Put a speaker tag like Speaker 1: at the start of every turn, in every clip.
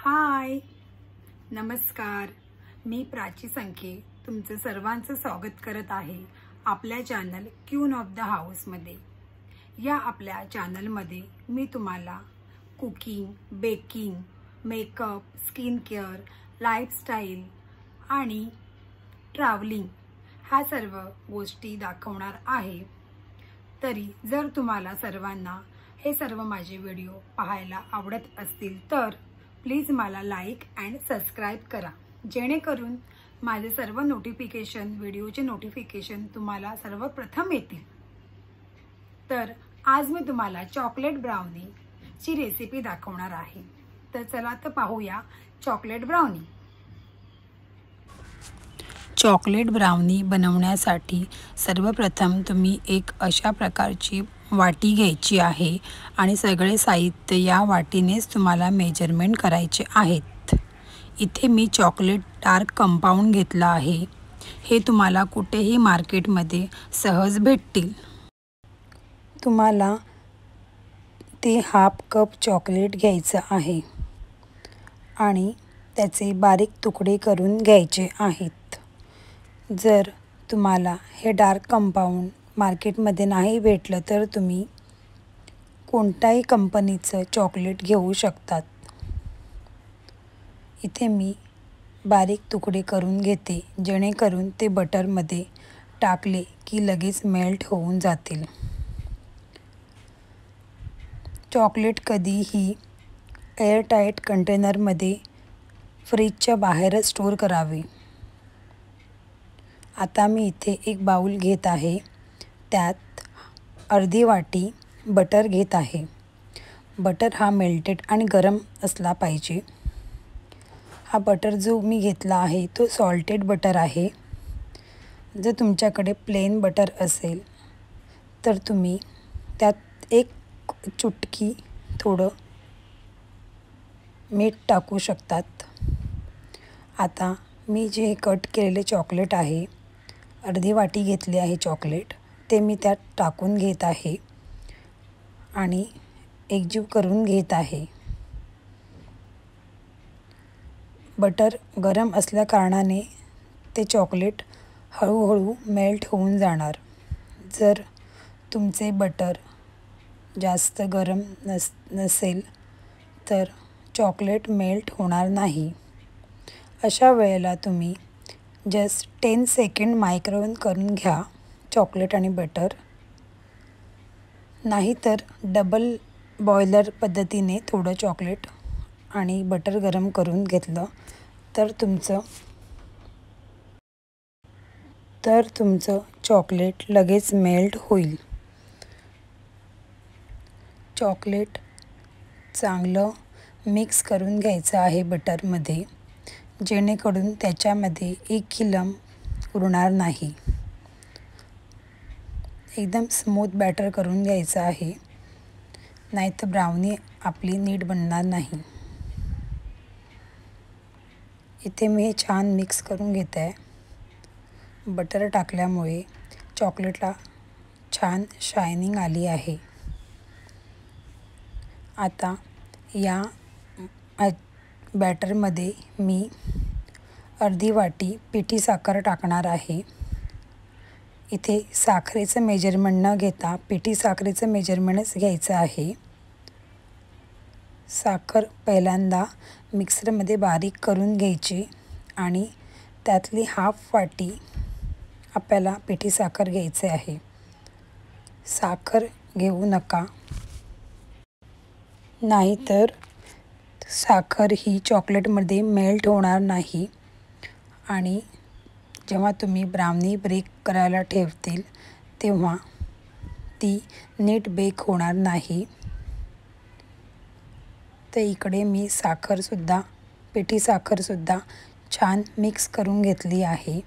Speaker 1: हाय, नमस्कार. मी प्राची संखे तुमचं सर्वांचं स्वागत करत आहे आपल्या चॅनल क्वीन ऑफ द हाऊसमध्ये. या आपल्या चॅनलमध्ये मी तुम्हाला cooking, baking, makeup, skin care, lifestyle आणि ट्रॅव्हलिंग ह्या सर्व गोष्टी दाखवणार आहे. तरी जर तुम्हाला सर्वांना हे सर्व माझे व्हिडिओ पाहायला आवडत असतील तर प्लीज मला लाईक अँड सबस्क्राईब करा, जेणेकरून माझे सर्व व्हिडिओचे नोटिफिकेशन तुम्हाला सर्वप्रथम येतील. तर आज मी तुम्हाला चॉकलेट ब्राउनीची रेसिपी दाखवणार आहे. तर चला तर पाहूया चॉकलेट ब्राउनी. चॉकलेट ब्राउनी बनवण्यासाठी सर्वप्रथम तुम्ही एक अशा प्रकारची वाटी घ्यायची आहे आणि सगळे साहित्य या वाटीनेच तुम्हाला मेजरमेंट करायचे आहेत. इथे मी चॉकलेट डार्क कंपाऊंड घेतला आहे. हे तुम्हाला कुठेही मार्केटमध्ये सहज भेटतील. तुम्हाला ते हाफ कप चॉकलेट घ्यायचं आहे आणि त्याचे बारीक तुकडे करून घ्यायचे आहेत. जर तुम्हाला हे डार्क कंपाऊंड मार्केटमध्ये नाही भेटलं तर तुम्ही कोणत्याही कंपनीचं चॉकलेट घेऊ शकतात. इथे मी बारीक तुकडे करून घेते, जेणेकरून ते बटरमध्ये टाकले की लगेच मेल्ट होऊन जातील. चॉकलेट कधीही एअरटाईट कंटेनरमध्ये फ्रीजच्या बाहेरच स्टोअर करावे. आता मी इथे एक बाउल घेत आहे. त्यात अर्धी वाटी बटर घेत आहे. बटर हा मेल्टेड आणि गरम असला पाहिजे. हा बटर जो मी घेतला आहे तो सॉल्टेड बटर आहे. जर तुमच्याकडे प्लेन बटर असेल तर तुम्ही त्यात एक चुटकी थोडं मीठ टाकू शकतात. आता मी जे कट केलेले चॉकलेट आहे, अर्धी वाटी घेतली आहे चॉकलेट, ते मी त्यात टाकून घेत आहे आणि एकजीव करून घेत आहे. बटर गरम असल्या कारणाने ते चॉकलेट हळूहळू मेल्ट होऊन जाणार. जर तुमचे बटर जास्त गरम नसेल तर चॉकलेट मेल्ट होणार नाही. अशा वेळेला तुम्ही जस्ट 10 सेकंड मायक्रोवेव्ह करून घ्या चॉकलेट आणि बटर. नाहीतर डबल बॉयलर पद्धतीने थोडं चॉकलेट आणि बटर गरम करून घेतलं तर तुमचं चॉकलेट लगेच मेल्ट होईल. चॉकलेट चांगलं मिक्स करून घ्यायचं आहे बटरमध्ये, जेणेकरून त्याच्यामध्ये एकही लंप उरणार नाही. एकदम स्मूथ बॅटर करून घ्यायचं आहे, नाहीतर ब्राउनी आपली नीट बनणार नाही. इथे मी हे छान मिक्स करून घेत आहे. बटर टाकल्यामुळे चॉकलेटला छान शायनिंग आली आहे. आता या बॅटरमध्ये मी अर्धी वाटी पिठी साखर टाकणार आहे. इथे साखरेचं मेजरमेंट न घेता पिठी साखरेचं मेजरमेंटच घ्यायचं आहे. साखर पहिल्यांदा मिक्सरमध्ये बारीक करून घ्यायची आणि त्यातली हाफ वाटी आपल्याला पिठी साखर घ्यायचे आहे. साखर घेऊ नका, नाहीतर साखर ही चॉकलेटमध्ये मेल्ट होणार नाही आणि जेव्हा तुम्ही ब्राउनी बेक करायला ठेवतील तेव्हा ती नीट बेक होणार नाही. तर इकडे मी पिठी साखरसुद्धा छान मिक्स करून घेतली आहे.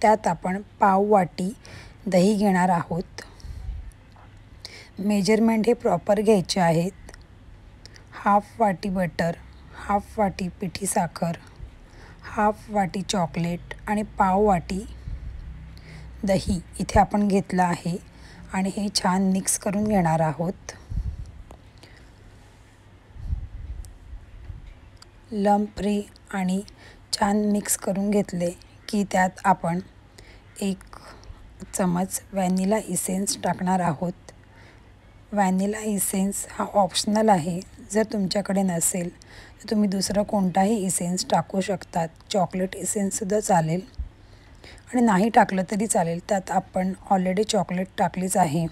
Speaker 1: त्यात आपण पाव वाटी दही घेणार आहोत. मेजरमेंट हे प्रॉपर घ्यायचे आहेत. हाफ वाटी बटर, हाफ वाटी पिठी साखर, हाफ वाटी चॉकलेट आणि पाव वाटी दही इथे आपण घेतलं आहे आणि हे छान मिक्स करून घेणार आहोत. लंप फ्री आणि छान मिक्स करून घेतले की त्यात आपण 1 चमच व्हॅनिला इसेन्स टाकणार आहोत. व्हॅनिला इसेन्स हा ऑप्शनल आहे. जर तुमच्याकडे नसेल तर तुम्ही दुसरा कोणताही इसेन्स टाकू शकतात. चॉकलेट इसेन्ससुद्धा चालेल आणि नाही टाकलं तरी चालेल. त्यात आपण ऑलरेडी चॉकलेट टाकलीच आहे.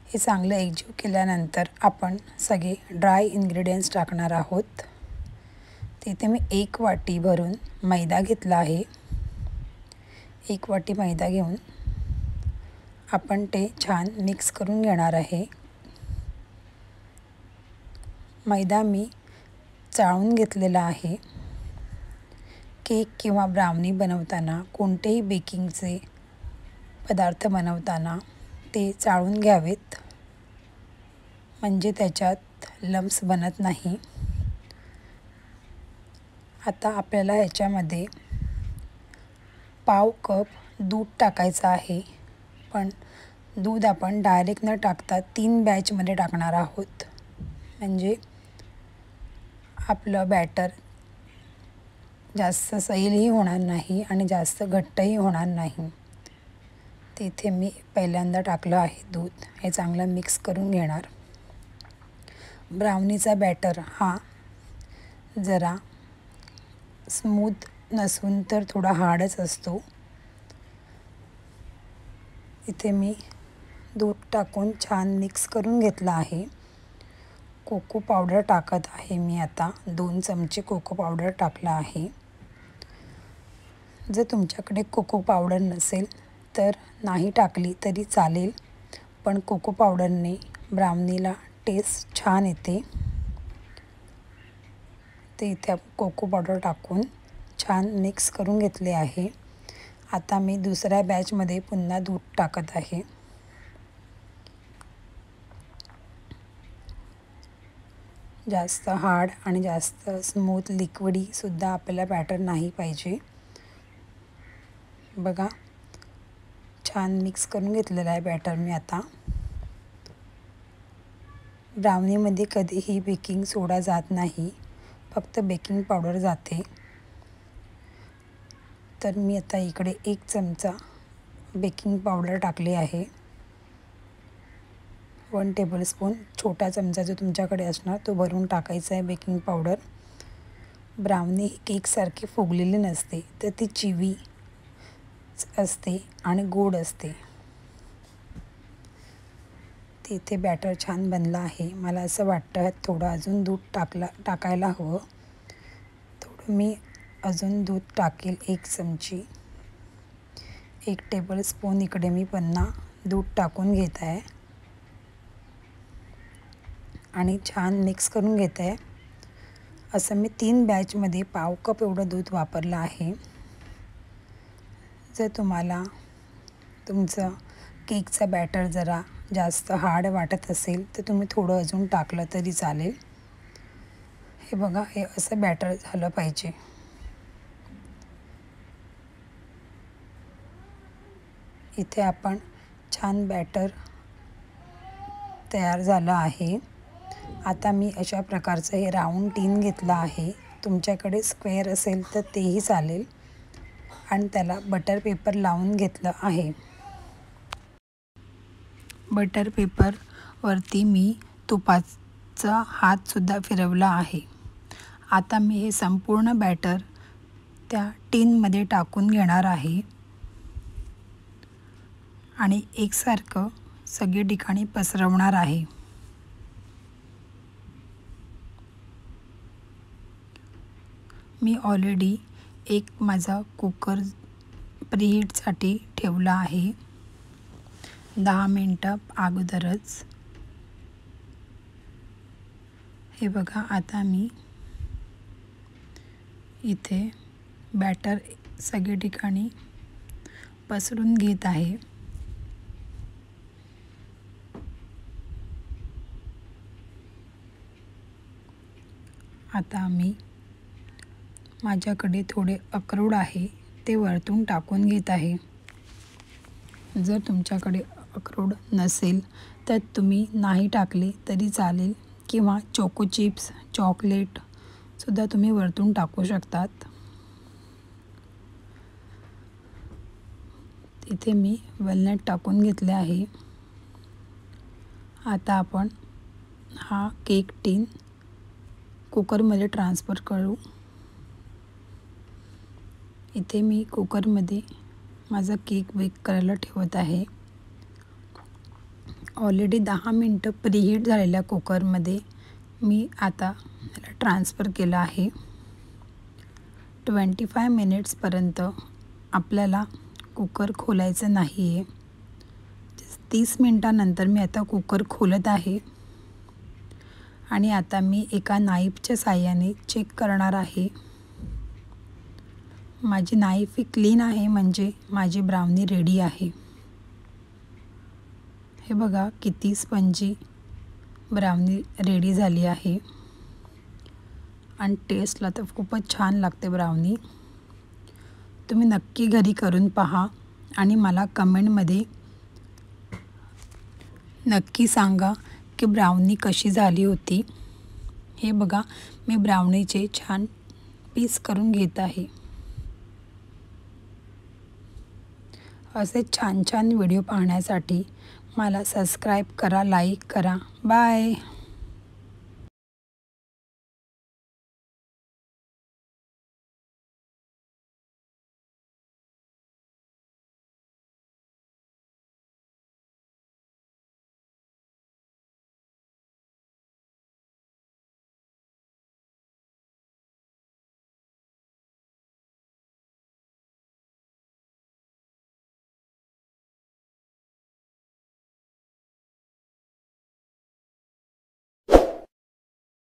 Speaker 1: हे चांगलं एकजीव केल्यानंतर आपण सगळे ड्राय इन्ग्रेडियंट्स टाकणार आहोत. तिथे मी 1 वाटी भरून मैदा घेतला आहे. 1 वाटी मैदा घेऊन आपण ते छान मिक्स करून घेणार आहे. मैदा मी चाळून घेतलेला आहे. केक किंवा ब्राउनी बनवताना, कोणतेही बेकिंगचे पदार्थ बनवताना ते चाळून घ्यावेत, म्हणजे त्याच्यात लम्प्स बनत नाही. आता आपल्याला ह्याच्यामध्ये पाव कप दूध टाकायचं आहे. पण दूध आपण डायरेक्ट न टाकता 3 बॅचमध्ये टाकणार आहोत. म्हणजे आपलं बॅटर जास्त सैलही होणार नाही आणि जास्त घट्टही होणार नाही. तिथे मी पहिल्यांदा टाकलं आहे दूध. हे चांगलं मिक्स करून घेणार. ब्राउनीचा बॅटर हा जरा स्मूथ नसून तर थोडा हार्डच असतो. इथे मी दूध टाकून छान मिक्स करून घेतलं आहे. कोको पावडर टाकत आहे मी आता. 2 चमचे कोको पावडर टाकला आहे. जर तुमच्याकडे कोको पावडर नसेल तर नाही टाकली तरी चालेल, पण कोको पावडरने ब्राउनीला टेस्ट छान येते. ते इथे कोको पावडर टाकून छान मिक्स करून घेतले आहे. आता मी दुसऱ्या बॅचमध्ये पुन्हा दूध टाकत आहे. जास्त हार्ड आणि जास्त स्मूथ लिक्विडीसुद्धा आपल्याला बॅटर नाही पाहिजे. बघा, छान मिक्स करून घेतलेलं आहे बॅटर मी आता. ब्राउनीमध्ये कधीही बेकिंग सोडा जात नाही, फक्त बेकिंग पावडर जाते. तर मी आता इकडे 1 चमचा बेकिंग पावडर टाकली आहे. 1 टेबलस्पून छोटा चमचा जो तुमच्याकडे असणार तो भरून टाकायचा आहे बेकिंग पावडर. ब्राउनी ही केकसारखी फुगलेली नसते, तर ती चिवी असते आणि गोड असते. तिथे बॅटर छान बनलं आहे. मला असं वाटतं थोडं अजून दूध टाकायला हवं. थोडं मी अजून दूध टाकेल 1 चमची. 1 टेबलस्पून इकडे मी पुन्हा दूध टाकून घेत आहे आणि छान मिक्स करून घेत आहे. असं मी 3 बॅचमध्ये पाव कप एवढं दूध वापरलं आहे. जर तुम्हाला तुमचं केकचं बॅटर जरा जास्त हार्ड वाटत असेल तर तुम्ही थोडं अजून टाकलं तरी चालेल. हे बघा, हे असं बॅटर झालं पाहिजे. इथे आपण छान बॅटर तयार झालं आहे. आता मी अशा प्रकारचं हे राऊंड टीन घेतलं आहे. तुमच्याकडे स्क्वेअर असेल तर तेही चालेल आणि त्याला बटर पेपर लावून घेतलं आहे. बटर पेपरवरती मी तुपाचा हातसुद्धा फिरवला आहे. आता मी हे संपूर्ण बॅटर त्या टीनमध्ये टाकून घेणार आहे आणि एकसारखं सगळे ठिकाणी पसरवणार आहे. मी ऑलरेडी एक माझा कुकर प्रीहीटसाठी ठेवला आहे 10 मिनटं अगोदरच. हे बघा, आता मी इथे बॅटर सगळे ठिकाणी पसरून घेत आहे. आता मी माझ्याकडे थोडे अक्रोड आहे ते वरतून टाकून घेत आहे. जर तुमच्याकडे अक्रोड नसेल तर तुम्ही नाही टाकले तरी चालेल, किंवा चोको चिप्स, चॉकलेट सुद्धा तुम्ही वरतून टाकू शकतात। इथे मी वेलनट टाकून घेतले आहे। आता आपण हा केक टीन कुकरमध्ये ट्रान्सफर करू। इथे मी कुकरमध्ये माझा केक बेक करायला ठेवत आहे। ऑलरेडी 10 मिनिटं प्रीहीट झालेल्या कुकरमध्ये मी आता याला ट्रान्सफर केलं आहे। 25 मिनिट्सपर्यंत आपल्याला कुकर खोलायचं नाही आहे। 30 मिनिटानंतर मी आता कुकर खोलत आहे आणि आता मी एका नाईफच्या साहाय्याने चेक करणार आहे। माझी नाईफ ही क्लीन आहे, म्हणजे माझी ब्राउनी रेडी आहे। हे बघा किती स्पंजी ब्राउनी रेडी झाली आहे आणि टेस्टला तर खूपच छान लागते ब्राउनी। तुम्ही नक्की घरी करून पहा आणि मला कमेंटमध्ये नक्की सांगा की ब्राउनी कशी झाली होती। हे बघा मी ब्राउनीचे छान पीस करून घेत आहे। असे छान छान व्हिडिओ पाहण्यासाठी मला सबस्क्राईब करा, लाईक करा। बाय।